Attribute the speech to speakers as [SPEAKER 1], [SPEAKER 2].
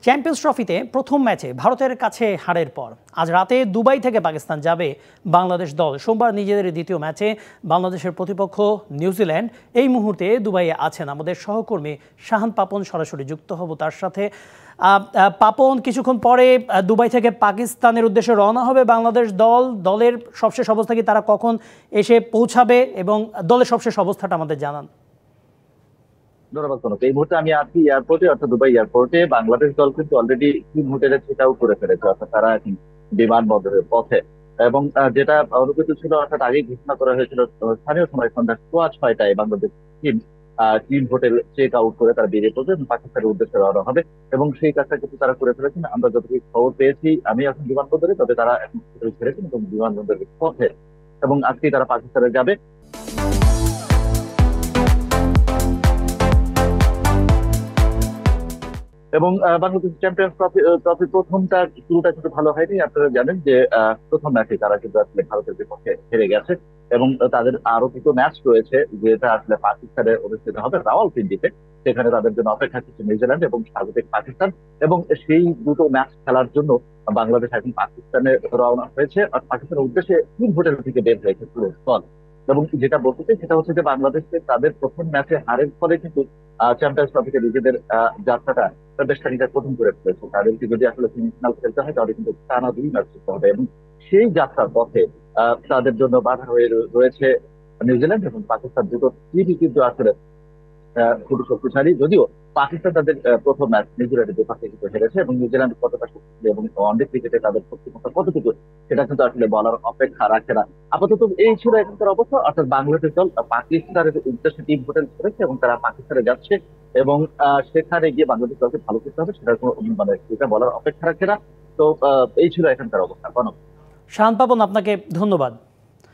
[SPEAKER 1] Champions ট্রফিতে প্রথম ম্যাচে ভারতের কাছে হারের পর আজ রাতে দুবাই থেকে পাকিস্তান যাবে বাংলাদেশ দল। সোমবার নিজেদের দ্বিতীয় ম্যাচে বাংলাদেশের প্রতিপক্ষ নিউজিল্যান্ড। এই মুহূর্তে দুবাইয়ে আছেন আমাদের সহকর্মী শাহান পাপন, সরাসরি যুক্ত হব তার সাথে। পাপন, কিছুক্ষণ পরে দুবাই থেকে পাকিস্তানের উদ্দেশ্যে রওনা হবে বাংলাদেশ দল। দলের সবশেষ অবস্থা কি, তারা কখন এসে পৌঁছাবে এবং দলের সবশেষ অবস্থাটা আমাদের জানান।
[SPEAKER 2] ধন্যবাদ কনক। এই মুহূর্তে আমি আছি এয়ারপোর্টে, অর্থাৎ দুবাই এয়ারপোর্টে। বাংলাদেশ দল কিন্তু অলরেডি তিন হোটেলে চেক আউট করে ফেলেছে, অর্থাৎ তারা এখন বিমানবন্দরের পথে। এবং যেটা অনুভূতি ছিল, অর্থাৎ আগেই ঘোষণা করা হয়েছিল স্থানীয় সময় সন্ধ্যা 6:15টায় বাংলাদেশ টিম তিন হোটেল চেক আউট করে তারা বেরিয়ে পড়বে এবং পাকিস্তানের উদ্দেশ্যে রওনা হবে। এবং সেই কাজটা কিন্তু তারা করে ফেলেছেন। আমরা যতটুকু খবর পেয়েছি, আমি এখন বিমানবন্দরে, তবে তারা এখন হোটেল ছেড়েছেন এবং বিমানবন্দরের পথে, এবং আজকেই তারা পাকিস্তানে যাবে। এবং বাংলাদেশ চ্যাম্পিয়ন্স ট্রফি প্রথমটা শুরুটা কিন্তু ভালো হয়নি। আপনারা জানেন যে প্রথম ম্যাচে তারা কিন্তু আসলে ভারতের বিপক্ষে হেরে গেছে, এবং তাদের আরো দুটো ম্যাচ রয়েছে যেটা আসলে পাকিস্তানে অনুষ্ঠিত হবে রাওয়ালপিন্ডিতে। সেখানে তাদের জন্য অপেক্ষা করছে নিউজিল্যান্ড এবং স্বাগতিক পাকিস্তান। এবং সেই দুটো ম্যাচ খেলার জন্য বাংলাদেশ এখন পাকিস্তানে রওনা হয়েছে, আর পাকিস্তানের উদ্দেশ্যে তিন হোটেল থেকে বের হয়েছে পুরো দল। এবং যেটা বলতে চাই সেটা হচ্ছে যে বাংলাদেশকে তাদের প্রথম ম্যাচে হারের ফলে কিন্তু চ্যাম্পিয়ন্স ট্রফিতে নিজেদের যাত্রাটা বেশ খানিকটা কঠিন করে ফেলেছে। তাদেরকে যদি আসলে সেমিফাইনাল খেলতে হয় তাহলে কিন্তু টানা দুই ম্যাচ জিততে হবে, এবং সেই যাত্রার পথে তাদের জন্য বাধা হয়ে রয়েছে নিউজিল্যান্ড এবং পাকিস্তান। দুটো টিমই কিন্তু আসলে খুবই শক্তিশালী, যদিও পাকিস্তান তাদের প্রথম ম্যাচ নিউজিল্যান্ডের বিপক্ষে কিন্তু হেরেছে, এবং নিউজিল্যান্ড কতটা শক্তিশালী এবং ওয়ানডে ক্রিকেটে তাদের শক্তিমত্তা কতটুকু সেটা কিন্তু আসলে বলার অপেক্ষা রাখে না। আপাতত এই ছিল এখনকার অবস্থা, অর্থাৎ বাংলাদেশ দল পাকিস্তানের উদ্দেশ্যে টিম হোটেল করেছে এবং তারা পাকিস্তানে যাচ্ছে। এবং সেখানে গিয়ে বাংলাদেশ দলকে ভালো করতে হবে, সেটা কোনো মানে এটা বলার অপেক্ষা রাখে না। তো এই ছিল এখানকার অবস্থা।
[SPEAKER 1] শাহান পাপন, আপনাকে ধন্যবাদ।